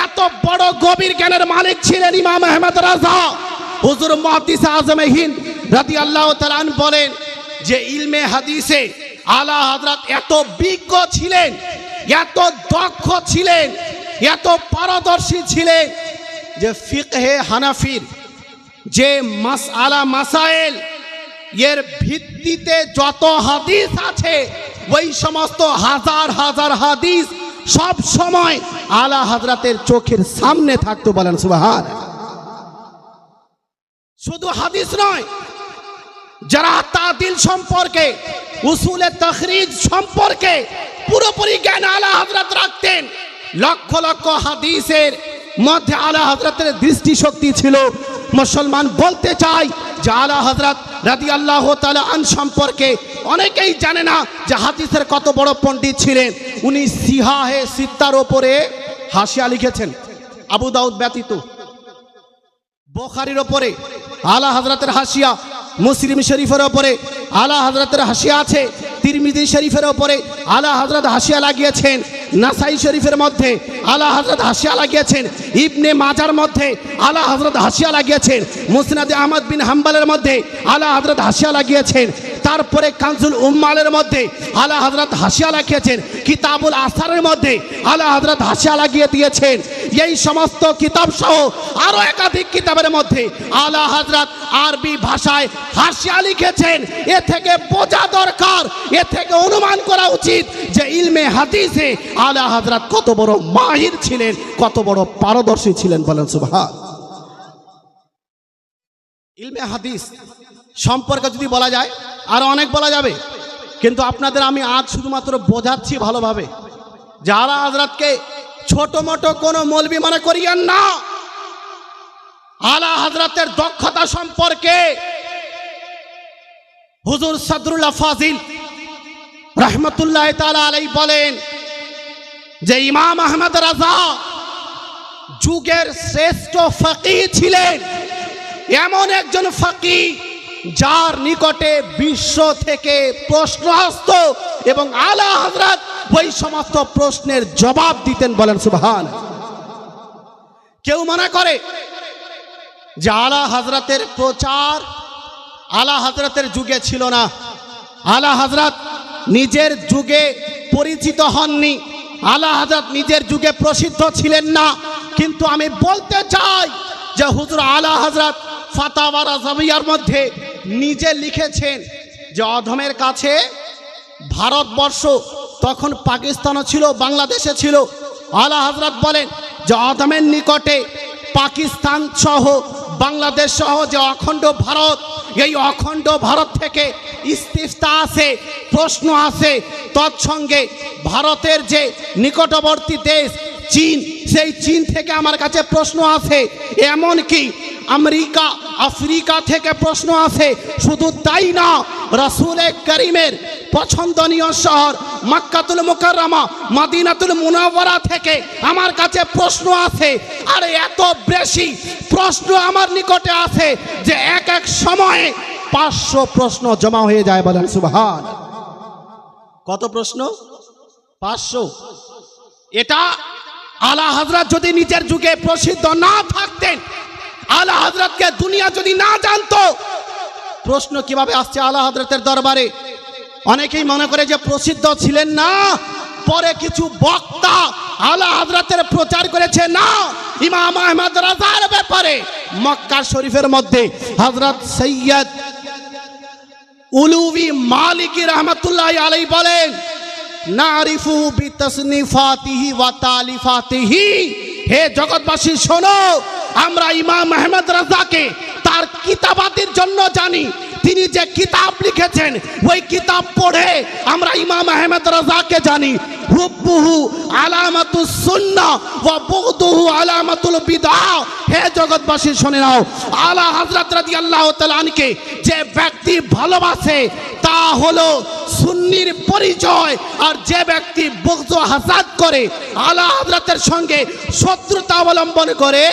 এত বড় গভীর জ্ঞানের মালিক ছিলেন ইমাম আহমদ রাজা। হুজুর মুহাদ্দিস আজম হিন্দ রাদিয়াল্লাহু তাআলা আনহু বলেন যে ইলমে হাদিসে আলা হযরত এত বিজ্ঞ ছিলেন, এত দক্ষ ছিলেন, এত পারদর্শী ছিলেন যে ফিকহে হানাফির যে মাসআলা মাসাইল এর ভিত্তিতে যত হাদিস আছে ওই সমস্ত হাজার হাজার হাদিস সব সময় আলা হযরতের চোখের সামনে থাকতো। বলেন সুবহানাল্লাহ। শুধু হাদিস নয়, যারা তাদিল সম্পর্কে, উসুলে তাখরিজ সম্পর্কে পুরোপুরি জ্ঞান আলা হযরত রাখতেন। লক্ষ লক্ষ হাদিসের মধ্যে আলা হযরতের দৃষ্টিশক্তি ছিল। মুসলমান বলতে চাই যে আলা হযরত রাদিয়াল্লাহু তাআলা আন সম্পর্কে অনেকেই জানে না যে হাদিসের কত বড় পণ্ডিত ছিলেন। উনি সিহাহে সিত্তার ওপরে হাসিয়া লিখেছেন, আবু দাউদ ব্যতীত। বুখারীর ওপরে আলা হযরতের হাসিয়া, মুসলিম শরীফের ওপরে আলা হযরতের হাসিয়া আছে, তিরমিজি শরীফের ওপরে আলা হযরত হাসিয়া লাগিয়েছেন, নাসাই শরীফের মধ্যে আলা হযরত হাসিয়া লাগিয়েছেন, ইবনে মাজার মধ্যে আলা হযরত হাসিয়া লাগিয়েছেন, মুসনাদে আহমদ বিন হাম্বলের মধ্যে আলা হযরত হাসিয়া লাগিয়েছেন, তারপরে কানজুল উম্মালের মধ্যে আলা হযরত হাসিয়া লাগিয়েছেন, কিতাবুল আসারের মধ্যে আলা হযরত হাসিয়া লাগিয়ে দিয়েছেন। এই সমস্ত কিতাব সহ আরো একাধিক কিতাবের মধ্যে আলা হযরত আরবি ভাষায় হাসিয়া লিখেছেন। এ থেকে বোঝা দরকার, এ থেকে অনুমান করা উচিত যে ইলমে হাদিসে আলা হযরত কত বড় মাহির ছিলেন, কত বড় পারদর্শী ছিলেন। বলেন সুবহান। ইলমে হাদিস সম্পর্কে যদি বলা যায় আরো অনেক বলা যাবে, কিন্তু আপনাদের আমি আজ শুধুমাত্র বোঝাচ্ছি ভালোভাবে। যারা হযরতকে ছোট মোটো কোনো মৌলবি মনে করিয়েন না। আলা হযরতের দক্ষতা সম্পর্কে হুজুর সদরুল্লাহ ফাজিল রাহমাতুল্লাহ তাআলা আলাইহি বলেন যে ইমাম আহমদ রাজা যুগের শ্রেষ্ঠ ফকিহ ছিলেন। এমন একজন ফকিহ যার নিকটে বিশ্ব থেকে প্রশ্ন আসতো এবং আলা হযরত ওই সমস্ত প্রশ্নের জবাব দিতেন। বলেন সুবহানাল্লাহ। কেউ মনে করে যে আলা হযরতের প্রচার আলা হযরতের যুগে ছিল না, আলা হযরত নিজের যুগে পরিচিত হননি, আলা হযরত নিজের যুগে প্রসিদ্ধ ছিলেন না। কিন্তু আমি বলতে চাই যে হুজুর আলা হযরত ফাতাওয়া রাজাবিয়ার মধ্যে নিজে লিখেছেন যে অধমের কাছে ভারতবর্ষ, তখন পাকিস্তানও ছিল, বাংলাদেশে ছিল। আলা হযরত বলেন যে অধমের নিকটে পাকিস্তান সহ বাংলাদেশ সহ যে অখণ্ড ভারত, এই অখণ্ড ভারত থেকে ইস্তিফতা আছে, প্রশ্ন আছে। তৎসঙ্গে ভারতের যে নিকটবর্তী দেশ চীন, সেই চীন থেকে আমার কাছে প্রশ্ন আছে। এমনকি আমেরিকা, আফ্রিকা থেকে প্রশ্ন আছে। শুধু তাই না, রাসূলে কারীমের পছন্দনীয় শহর মক্কাতুল মুকাররমা, মদিনাতুল মুনাওয়ারা থেকে আমার কাছে প্রশ্ন আছে। আর এত বেশি প্রশ্ন আমার নিকটে আছে যে এক এক সময়ে 500 প্রশ্ন জমা হয়ে যায়। বলেন সুবহান। কত প্রশ্ন? 500। এটা আলা হযরত যদি নিজের যুগে প্রসিদ্ধ না থাকতেন, আলা হযরতকে দুনিয়া যদি না জানতো, প্রশ্ন কিভাবে আসছে আলা হযরতের দরবারে? অনেকেই মনে করে যে প্রসিদ্ধ ছিলেন না, পরে কিছু বক্তা আলা হযরতের প্রচার করেছে। না, ইমাম আহমদ রাজার ব্যাপারে মক্কা শরীফের মধ্যে হযরত সৈয়দ উলুবি মালিকি রাহমাতুল্লাহি আলাইহি বলেন, নারিফু বিতাসনিফাতিহি ওয়া তালিফাতিহি। হে জগৎবাসী শোনো, আমরা ইমাম আহমদ রাজাকে তার কিতাবাতির জন্য জানি। তিনি যে কিতাব লিখেছেন ওই কিতাব পড়ে আমরা ইমাম আহমদ রাজাকে জানি। হুব্বুহু আলামাতুস সুন্নাহ ওয়া বুগদুহু আলামাতুল বিদআহ। হে জগৎবাসী শুনে নাও, আলা হযরত রাদিয়াল্লাহু তাআলা আনকে যে ব্যক্তি ভালোবাসে তা হলো সুন্নির পরিচয়। আর যে ব্যক্তি বুগদ ও হাসাদ করে, আলা হযরতের সঙ্গে শত্রুতা অবলম্বন করে,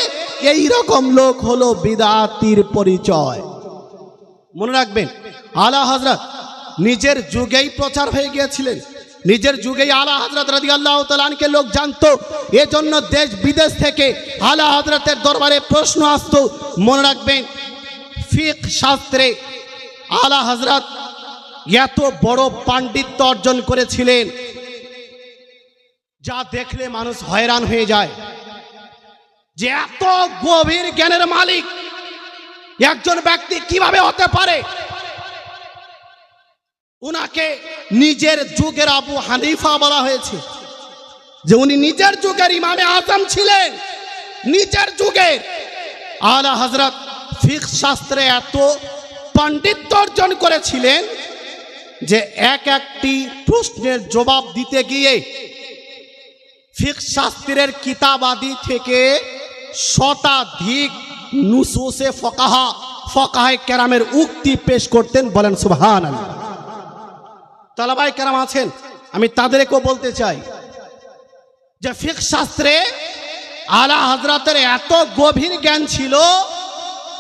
এই রকম লোক হলো বিদআতির পরিচয়। মনে রাখবেন, আলা হযরত নিজের যুগেই প্রচার হয়ে গিয়েছিলেন। নিজের যুগেই আলা হযরত রাদিয়াল্লাহু তাআলা আনকে লোক জানতো। এজন্য দেশ বিদেশ থেকে আলা হযরতের দরবারে প্রশ্ন আসতো। মনে রাখবেন, ফিকহ শাস্ত্রে আলা হযরত এত বড় পাণ্ডিত্য অর্জন করেছিলেন যা দেখলে মানুষ হয়রান হয়ে যায়। যে এত গভীর জ্ঞানের মালিক, একজন ব্যক্তি কিভাবে হতে পারে? উনাকে নিজের যুগের আবু হানিফা বলা হয়েছে, যে উনি নিজের যুগের ইমামে আজম ছিলেন। নিজের যুগের আলা হযরত ফিকহ শাস্ত্রে এত পাণ্ডিত্য অর্জন করেছিলেন যে এক একটি প্রশ্নের জবাব দিতে গিয়ে ফিকহ শাস্ত্রের কিতাবাদি থেকে শতাধিক নুসুসে ফকাহে কেরামের উক্তি পেশ করতেন। বলেন সুবহানাল্লাহ। তালাবাই কেরাম আছেন, আমি তাদেরকেও বলতে চাই যে ফিকহ শাস্ত্রে আলা হযরতের এত গভীর জ্ঞান ছিল।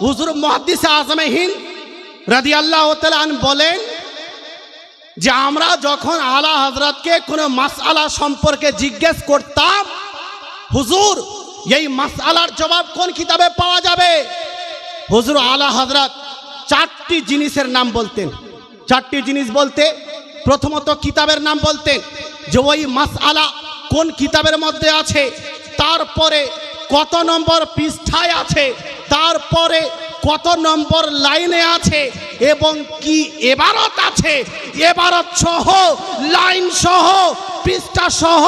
হুজুর মুহাদ্দিস আজমে হিন্দ রাদিয়াল্লাহু তাআলা আনহু বলেন যে আমরা যখন আলা হযরতকে কোনো মাসআলা সম্পর্কে জিজ্ঞেস করতাম, হুজুর এই মাসআলার জবাব কোন কিতাবে পাওয়া যাবে? হুজুর আলা হযরত চারটি জিনিসের নাম বলতেন। চারটি জিনিস বলতে প্রথমত কিতাবের নাম বলতেন, যে ওই মাসআলা কোন কিতাবের মধ্যে আছে, তারপরে কত নম্বর পৃষ্ঠায় আছে, তারপরে কত নম্বর লাইনে আছে এবং কি ইবারত আছে, ইবারত সহ লাইন সহ পৃষ্ঠা সহ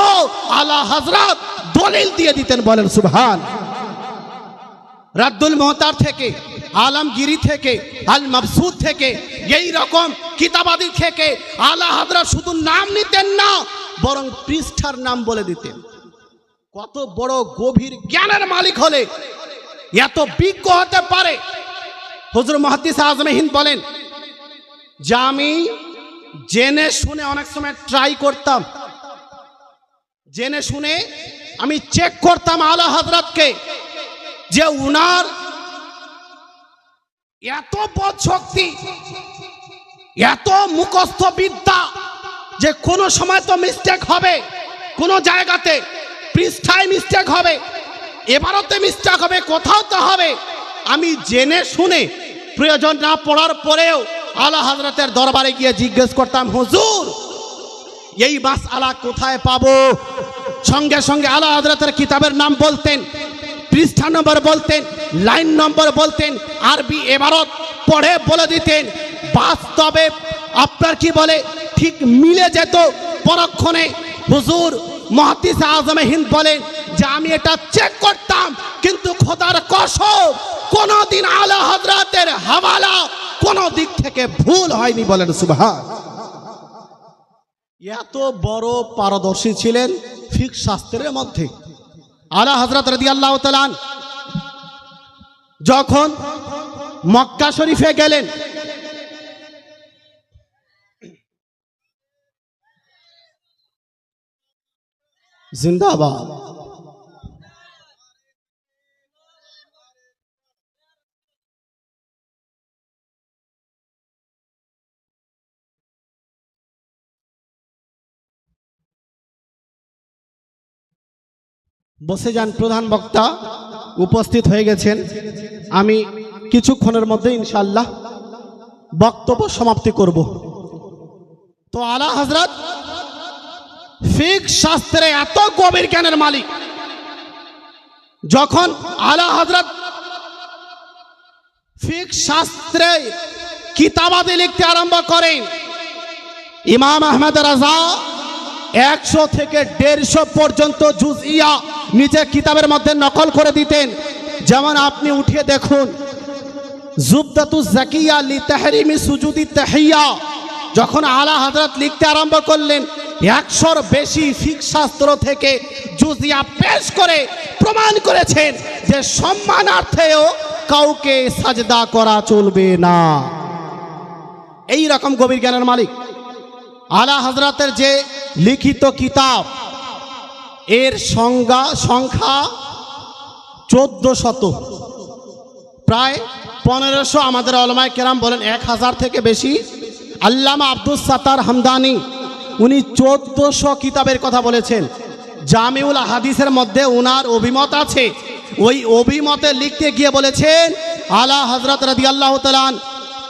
আলা হযরত দলিল দিয়ে দিতেন। বলেন সুবহান। রাদ্দুল মুহতার থেকে, আলমগিরি থেকে, আল মাবসুত থেকে, এই রকম কিতাবাদি থেকে আলা হযরত শুধু নাম নিতেন না, বরং পৃষ্ঠার নাম বলে দিতেন। কত বড় গভীর জ্ঞানের মালিক হলে এত বিজ্ঞ হতে পারে? হুজুর মুহাদ্দিস আজমে হিন্দ বলেন যে আমি জেনে শুনে অনেক সময় ট্রাই করতাম, জেনে শুনে আমি চেক করতাম আলা হযরতকে, যে উনার এত বোধশক্তি, এত মুখস্থ বিদ্যা, যে কোনো সময় তো মিস্টেক হবে, কোনো জায়গাতে পৃষ্ঠায় মিস্টেক হবে, এবারতে মিস্টেক হবে, কোথাও তো হবে। আমি জেনে শুনে প্রয়োজন না পড়ার পরেও আলা হযরতের দরবারে গিয়ে জিজ্ঞেস করতাম, হুজুর এই মাসআলা কোথায় পাবো? সঙ্গে সঙ্গে আলা হযরতের কিতাবের নাম বলতেন, পৃষ্ঠা নম্বর বলতেন, লাইন নম্বর বলতেন, আরবি ইবারত পড়ে বলে দিতেন। বাস্তবে আপনার কি বলে ঠিক মিলে যেত পরক্ষণে। হুজুর মুহাদ্দিস আজমে হিন্দ বলেন যে আমি এটা চেক করতাম, কিন্তু খোদার কসম কোনদিন আলা হযরতের হাওয়ালা কোন দিক থেকে ভুল হয়নি। বলেন সুবহান। এত বড় পারদর্শী ছিলেন ফিকহ শাস্ত্রের মধ্যে। আলা হযরত রাদিয়াল্লাহু তাআলা যখন মক্কা শরীফে গেলেন, জিন্দাবাদ, বসে যান। প্রধান বক্তা উপস্থিত হয়ে গেছেন। আমি কিছুক্ষণের মধ্যে ইনশাআল্লাহ বক্তব্য সমাপ্তি করব। তো আলা হযরত ফিকহ শাস্ত্রে এত গভীর জ্ঞানের মালিক, যখন আলা হযরত ফিকহ শাস্ত্রে কিতাবাদি লিখতে আরম্ভ করেন, ইমাম আহমদ রাজা 100 থেকে 150 পর্যন্ত জুজইয়া নিজের কিতাবের মধ্যে নকল করে দিতেন। যেমন আপনি উঠিয়ে দেখুন জুবদাতুজ জাকিয়া লি তাহরিমি সুজুদি তাহিয়া, যখন আলা হযরত লিখতে আরম্ভ করলেন 100-র বেশি ফিকহ শাস্ত্র থেকে জুজইয়া পেশ করে প্রমাণ করেছেন যে সম্মানার্থেও কাউকে সাজদা করা চলবে না। এই রকম গভীর জ্ঞানের মালিক আলা হযরতের যে লিখিত কিতাব, এর সংখ্যা 1400, প্রায় 1500। আমাদের উলামায়ে কেরাম বলেন 1000 থেকে বেশি। আল্লামা আব্দুস সাত্তার হামদানি উনি 1400 কিতাবের কথা বলেছেন। জামিউল হাদিসের মধ্যে উনার অভিমত আছে। ওই অভিমতে লিখতে গিয়ে বলেছেন আলা হযরত রাদিয়াল্লাহু তাআলা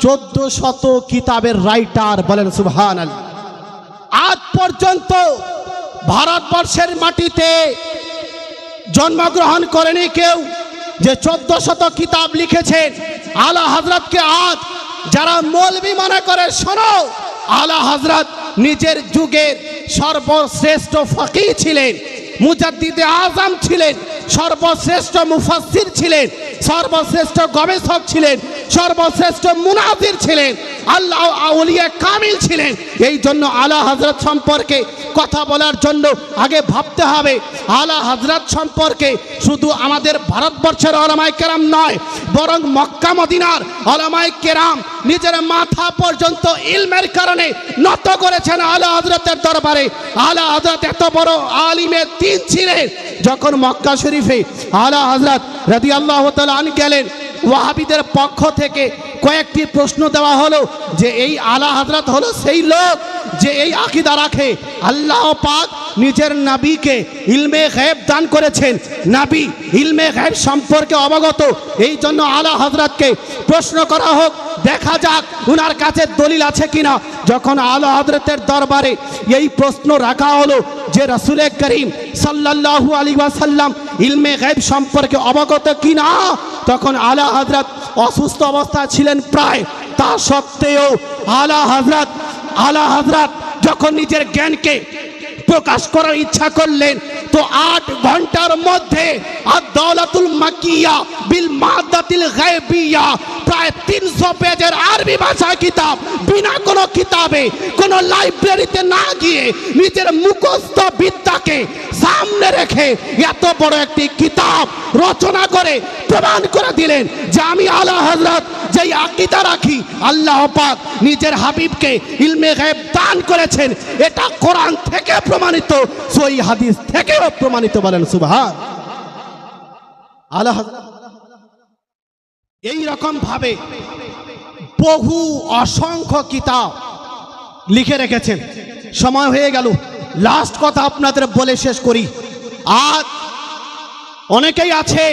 1400 কিতাবের রাইটার। বলেন সুবহানাল্লাহ। আজ পর্যন্ত ভারতবর্ষের মাটিতে জন্মগ্রহণ করেনি কেউ যে 1400 কিতাব লিখেছেন। আলা হযরতকে আজ যারা মৌলবি মনে করে, শোনো, আলা হযরত নিজের যুগের সর্বশ্রেষ্ঠ ফকিহ ছিলেন, মুজাদ্দিদে আজম ছিলেন, সর্বশ্রেষ্ঠ মুফাসসির ছিলেন, সর্বশ্রেষ্ঠ গবেষক ছিলেন, সর্বশ্রেষ্ঠ মুনাজির ছিলেন, আল্লাহ আউলিয়া কামিল ছিলেন। এই জন্য আলা হযরত সম্পর্কে কথা বলার জন্য আগে ভাবতে হবে আলা হযরত সম্পর্কে শুধু আমাদের ভারতবর্ষের উলামায়ে কেরাম নয়, বরং মক্কা মদিনার উলামায়ে কেরাম নিজের মাথা পর্যন্ত ইলমের কারণে নত করেছেন আলা হযরতের দরবারে। আলা হযরত এত বড় আলিমে দ্বীন ছিলেন, যখন মক্কা শরীফে আলা হযরত রাদিয়াল্লাহু তাআলা আনহু গেলেন, ওয়াহাবিদের পক্ষ থেকে কয়েকটি প্রশ্ন দেওয়া হলো যে এই আলা হযরত হলো সেই লোক যে এই আকীদা রাখে আল্লাহ পাক নিজের নবীকে ইলমে গায়ব দান করেছেন, নবী ইলমে গায়ব সম্পর্কে অবগত। এই জন্য আলা হযরতকে প্রশ্ন করা হোক, দেখা যাক উনার কাছে দলিল আছে কিনা। যখন আলা হযরতের দরবারে এই প্রশ্ন রাখা হলো যে রাসূল করিম সাল্লাল্লাহু আলাইহি ওয়াসাল্লাম ইলমে গায়ব সম্পর্কে অবগত কিনা, তখন আলা হযরত অসুস্থ অবস্থা ছিলেন প্রায়, তা সত্ত্বেও আলা হযরত যখন নিজের জ্ঞানকে প্রকাশ করার ইচ্ছা করলেন, তো 8 ঘন্টার মধ্যে আদ-দাওলাতুল মাকিয়া বিল মাদাতিল গায়বিয়া প্রায় 300 পেজের আরবি ভাষা কিতাব বিনা কোনো কিতাবে, কোনো লাইব্রেরিতে না গিয়ে নিজের মুখস্থ বিদ্যাকে সামনে রেখে এত বড় একটি কিতাব রচনা করে প্রমাণ করে দিলেন যে আমি আলা হযরত যেই আকীদা রাখি আল্লাহ পাক নিজের হাবিবকে ইলমে গায়ব দান করেছেন, এটা কোরআন থেকে প্রমাণিত, সহিহ হাদিস থেকেও প্রমাণিত। বলেন সুবহান। আলা হযরত এই রকম ভাবে বহু অসংখ্য কিতাব লিখে রেখেছেন। সময় হয়ে গেল, লাস্ট কথা আপনাদের বলে শেষ করি। আজ অনেকেই আছে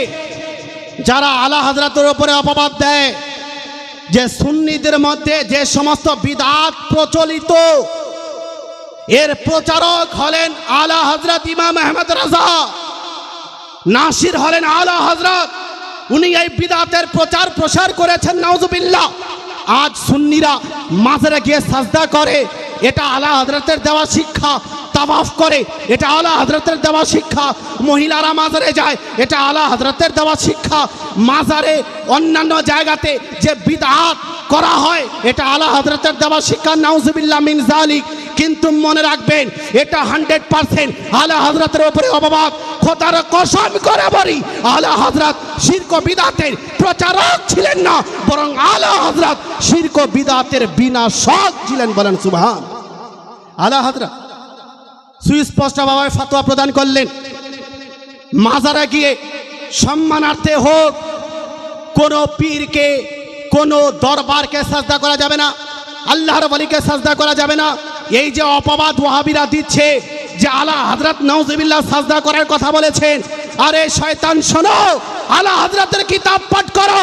যারা আলা হযরতের উপরে অপবাদ দেয় যে সুন্নিদের মধ্যে যে সমস্ত বিদআত প্রচলিত, এর প্রচারক হলেন আলা হযরত ইমাম আহমদ রাজা, নাসির হলেন আলা হযরত, উনি এই বিদআতের প্রচার প্রসার করেছেন, নাউজুবিল্লাহ। আজ সুন্নিরা মাজারে গিয়ে সাজদা করে, এটা আলা হযরতের দেওয়া শিক্ষা। তাওয়াফ করে, এটা আলা হযরতের দেওয়া শিক্ষা। মহিলারা মাজারে যায়, এটা আলা হযরতের দেওয়া শিক্ষা। মাজারে অন্যান্য জায়গাতে যে বিদআত করা হয়, এটা আলা হযরতের দেওয়া শিক্ষা, নাউজুবিল্লাহ মিন যালিক। কিন্তু মনে রাখবেন, এটা 100% আলা হযরতের উপরে অপবাদ। খোদার কসম করে বলি, আলা হযরত শিরক ও বিদআতের প্রচারক ছিলেন না, বরং আলা হযরত শিরক ও বিদআতের বিনাশক ছিলেন। বলেন সুবহান। আলা হযরত সুস্পষ্টভাবে ফতোয়া প্রদান করলেন, মাজারে গিয়ে সম্মানার্থে হোক কোনো পীরকে, কোনো দরবারকে সাজদা করা যাবে না, আল্লাহর ওয়ালিকে সাজদা করা যাবে না। এই যে অপবাদ ওয়াহাবিরা দিচ্ছে যে আলা হযরত নাউজুবিল্লাহ সাজদা করার কথা বলেছেন, আরে শয়তান শোনো, আলা হযরতের কিতাব পাঠ করো।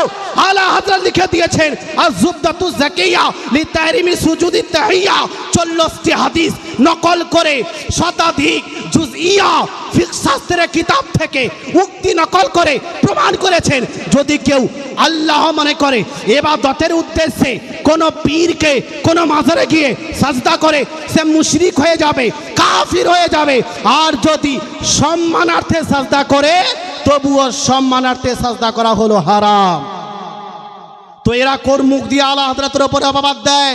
আলা হযরত লিখে দিয়েছেন আয-যুবদাতু যাকিয়া লিতাহরিমি সুজুদি তাহিয়া, 40টি হাদিস নকল করে শতাধিক জুজইয়া ফিকহ শাস্ত্রের কিতাব থেকে উক্তি নকল করে প্রমাণ করেছেন, যদি কেউ আল্লাহ মনে করে ইবাদতের উদ্দেশ্যে কোনো পীরকে কোনো মাজারে গিয়ে সাজদা করে, সে মুশরিক হয়ে যাবে, কাফির হয়ে যাবে। আর যদি সম্মানার্থে সাজদা করে, তবুও সম্মানার্থে সাজদা করা হলো হারাম। তো এরা কোন মুখ দিয়ে আলা হযরতের উপরে অপবাদ দেয়?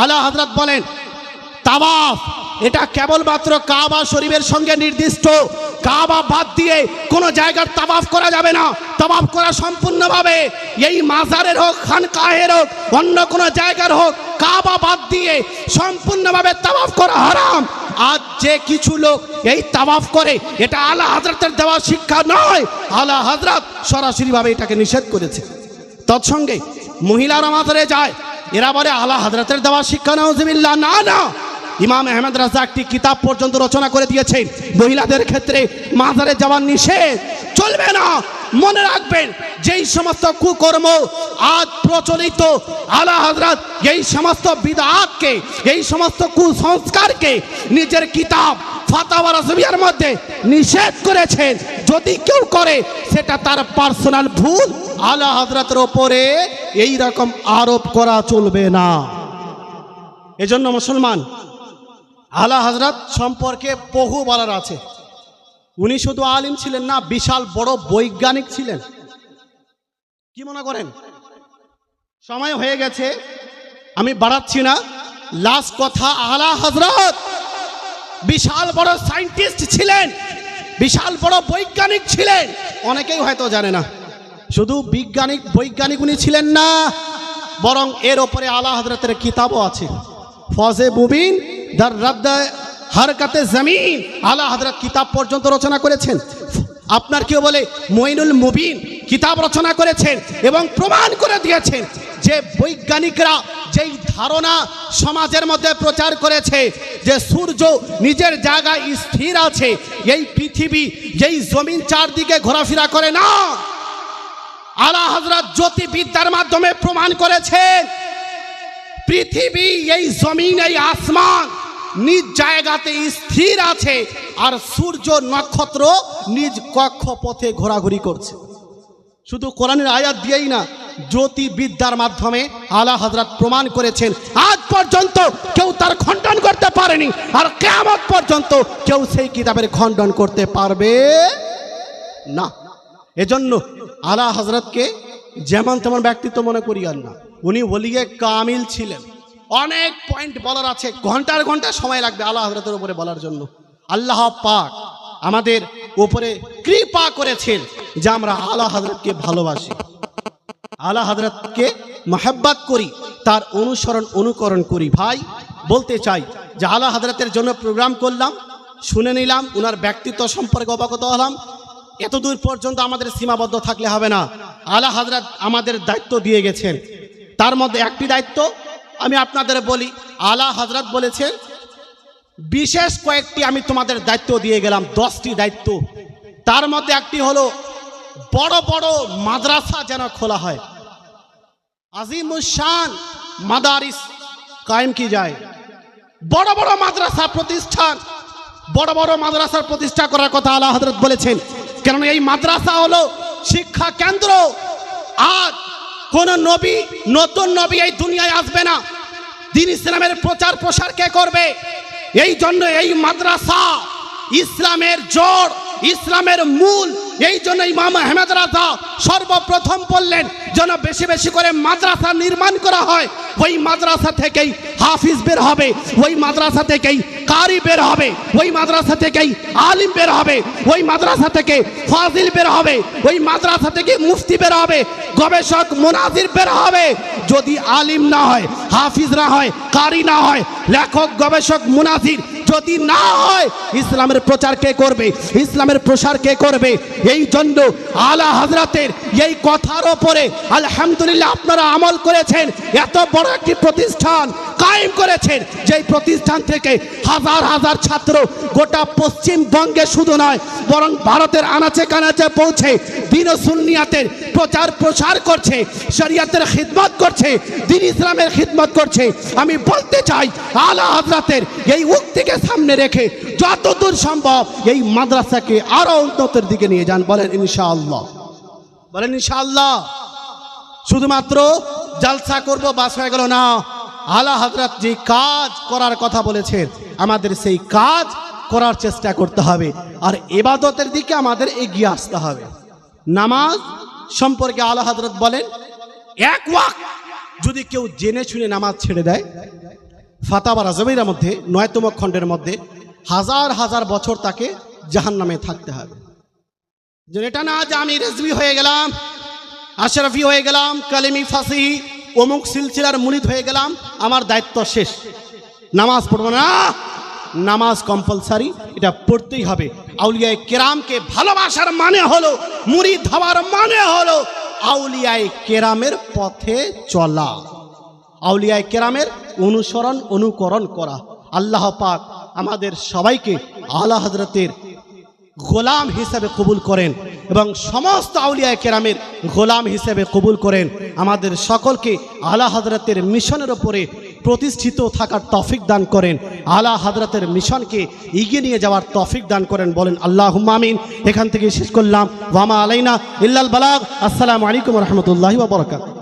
আলা হযরত বলেন তাওয়াফ এটা কেবলমাত্র কাবা শরীফের সঙ্গে নির্দিষ্ট, কাবা বাদ দিয়ে কোনো জায়গার তাওয়াফ করা যাবে না। তাওয়াফ করা সম্পূর্ণভাবে এই মাজারের হোক, খানকাহের হোক, অন্য কোনো জায়গার হোক, কাবা বাদ দিয়ে সম্পূর্ণভাবে তাওয়াফ করা হারাম। আজ যে কিছু লোক এই তাওয়াফ করে, এটা আলা হযরতের দেওয়া শিক্ষা নয়, আলা হযরত সরাসরিভাবে এটাকে নিষেধ করেছে। তৎসঙ্গে মহিলারা মাজারে যায়, এরা বলে আলা হযরতের দেওয়া শিক্ষা, নাউজুবিল্লাহ। না না, ইমাম আহমদ রাজা একটি কিতাব পর্যন্ত রচনা করে দিয়েছেন, মহিলাদের ক্ষেত্রে মাজারে যাওয়ার নিষেধ, চলবে না। মনে রাখবেন, যেই সমস্ত কুকর্ম আজ প্রচলিত, আলা হযরত এই সমস্ত বিদআতকে, এই সমস্ত কুসংস্কারকে নিজের কিতাব ফাতাওয়া রাসবিয়ার মধ্যে নিষেধ করেছেন। যদি কেউ করে, সেটা তার পার্সোনাল ভুল, আলা হযরতের ওপরে এই রকম আরোপ করা চলবে না। এজন্য মুসলমান, আলা হযরত সম্পর্কে বহু বলার আছে। উনি শুধু আলিম ছিলেন না, বিশাল বড় বৈজ্ঞানিক ছিলেন। কি মনে করেন? সময় হয়ে গেছে, আমি বাড়াচ্ছি না। লাস্ট কথা, আলা হযরত বিশাল বড় সায়েন্টিস্ট ছিলেন, বিশাল বড় বৈজ্ঞানিক ছিলেন। অনেকেই হয়তো জানে না, শুধু বৈজ্ঞানিক উনি ছিলেন না, বরং এর ওপরে আলা হযরতের কিতাবও আছে। ফজে মুবিন দার রাদ্দ হরকতে জমিন, আলা হযরত কিতাব পর্যন্ত রচনা করেছেন। আপনার কেউ বলে মঈনুল মুবিন কিতাব রচনা করেছেন এবং প্রমাণ করে দিয়েছেন যে বৈজ্ঞানিকরা যেই ধারণা সমাজের মধ্যে প্রচার করেছে যে সূর্য নিজের জায়গায় স্থির আছে, এই পৃথিবী, এই জমিন চারদিকে ঘোরাফেরা করে না, আলা হযরত জ্যোতির্বিদ্যার মাধ্যমে প্রমাণ করেছেন পৃথিবী, এই জমিন, এই আসমান নিজ জায়গাতে স্থির আছে, আর সূর্য নক্ষত্র নিজ কক্ষপথে ঘোরাঘুরি করছে। শুধু কোরআনের আয়াত দিয়েই না, জ্যোতির্বিদ্যার মাধ্যমে আলা হযরত প্রমাণ করেছেন। আজ পর্যন্ত কেউ তার খণ্ডন করতে পারেনি, আর কিয়ামত পর্যন্ত কেউ সেই কিতাবের খণ্ডন করতে পারবে না। এজন্য আলা হযরতকে যেমন তেমন ব্যক্তিত্ব মনে করিয়েন না, উনি ওলিয়ে কামিল ছিলেন। অনেক পয়েন্ট বলার আছে, ঘন্টার ঘন্টা সময় লাগবে আলা হযরতের উপরে বলার জন্য। আল্লাহ পাক আমাদের উপরে কৃপা করেছেন যে আমরা আলা হযরতকে ভালোবাসি, আলা হযরতকে মহব্বত করি, তার অনুকরণ করি। ভাই বলতে চাই যে আলা হযরতের জন্য প্রোগ্রাম করলাম, শুনে নিলাম, ওনার ব্যক্তিত্ব সম্পর্কে অবগত হলাম। এতদূর পর্যন্ত আমাদের সীমাবদ্ধ থাকলে হবে না। আলা হযরত আমাদের দায়িত্ব দিয়ে গেছেন, তার মধ্যে একটি দায়িত্ব আমি আপনাদের বলি। আলা হযরত বলেছেন বিশেষ কয়েকটি আমি তোমাদের দায়িত্ব দিয়ে গেলাম, 10টি দায়িত্ব। তার মধ্যে একটি হলো বড় বড় মাদ্রাসা যেন খোলা হয়, আজিমুশান মাদারিস কায়েম কি যায়, বড় বড় মাদ্রাসা প্রতিষ্ঠান, বড় বড় মাদ্রাসার প্রতিষ্ঠা করার কথা আলা হযরত বলেছেন। কারণ এই মাদ্রাসা হলো শিক্ষা কেন্দ্র। আর কোন নবী, নতুন নবী এই দুনিয়ায় আসবে না, দ্বীন ইসলামের প্রচার প্রসার কে করবে? এই জন্য এই মাদ্রাসা ইসলামের জড়, ইসলামের মূল। এই জন্য ইমাম আহমদ রাজা সর্বপ্রথম বললেন যেন বেশি বেশি করে মাদ্রাসা নির্মাণ করা হয়। ওই মাদ্রাসা থেকেই হাফিজ বের হবে, ওই মাদ্রাসা থেকেই কারি বের হবে, ওই মাদ্রাসা থেকেই আলিম বের হবে, ওই মাদ্রাসা থেকে ফাজিল বের হবে, ওই মাদ্রাসা থেকে মুফতি বের হবে, গবেষক মুনাজির বের হবে। যদি আলিম না হয়, হাফিজ না হয়, কারি না হয়, লেখক গবেষক মুনাজির যদি না হয়, ইসলামের প্রচার কে করবে? ইসলামের প্রসার কে করবে? এই জন্য আলা হযরতের এই কথার উপরে আলহামদুলিল্লাহ আপনারা আমল করেছেন। এত বড় একটি প্রতিষ্ঠান কায়েম করেছেন, যেই প্রতিষ্ঠান থেকে হাজার হাজার ছাত্র গোটা পশ্চিমবঙ্গে শুধু নয়, বরং ভারতের আনাচে কানাচে পৌঁছে দ্বীন ও সুন্নিয়াতের প্রচার প্রসার করছে, শরিয়তের খিদমত করছে, দ্বীন ইসলামের খিদমত করছে। আমি বলতে চাই আলা হযরতের এই উক্তিকে সামনে রেখে যতদূর সম্ভব এই মাদ্রাসাকে আরো উন্নতির দিকে নিয়ে যান। বলেন ইনশাআল্লাহ, বলেন ইনশাআল্লাহ। শুধুমাত্র জলসা করব বাস হয়ে গেল না, আলা হযরত যে কাজ করার কথা বলেছেন আমাদের সেই কাজ করার চেষ্টা করতে হবে, আর ইবাদতের দিকে আমাদের এগিয়ে আসতে হবে। নামাজ সম্পর্কে আলা হযরত বলেন, এক ওয়াক্ত যদি কেউ জেনে শুনে নামাজ ছেড়ে দেয়, ফাতাওয়া রাজবির মধ্যে 9তম খণ্ডের মধ্যে হাজার হাজার বছর তাকে জাহান্নামে থাকতে হবে। যে এটা না যে আমি রেজভি হয়ে গেলাম, আশরাফি হয়ে গেলাম, কালেমি ফাসিহি অমুক সিলসিলার মুরিদ হয়ে গেলাম, আমার দায়িত্ব শেষ, নামাজ পড়ব না। নামাজ কম্পালসারি, এটা পড়তেই হবে। আউলিয়ায়ে কেরামকে ভালোবাসার মানে হলো, মুরিদ হওয়ার মানে হলো আউলিয়ায়ে কেরামের পথে চলা, আউলিয়ায়ে কেরামের অনুকরণ করা। আল্লাহ পাক আমাদের সবাইকে আলা হযরতের গোলাম হিসেবে কবুল করেন এবং সমস্ত আউলিয়ায়ে কেরামের গোলাম হিসেবে কবুল করেন। আমাদের সকলকে আলা হযরতের মিশনের উপরে প্রতিষ্ঠিত থাকার তৌফিক দান করেন, আলা হযরতের মিশনকে এগিয়ে নিয়ে যাওয়ার তৌফিক দান করেন। বলেন আল্লাহুম্মা আমিন। এখান থেকে শেষ করলাম। ওয়ামা আলাইনা ইল্লাল বালাগ। আসসালামু আলাইকুম ওয়া রাহমাতুল্লাহি ওয়া বারাকাতুহু।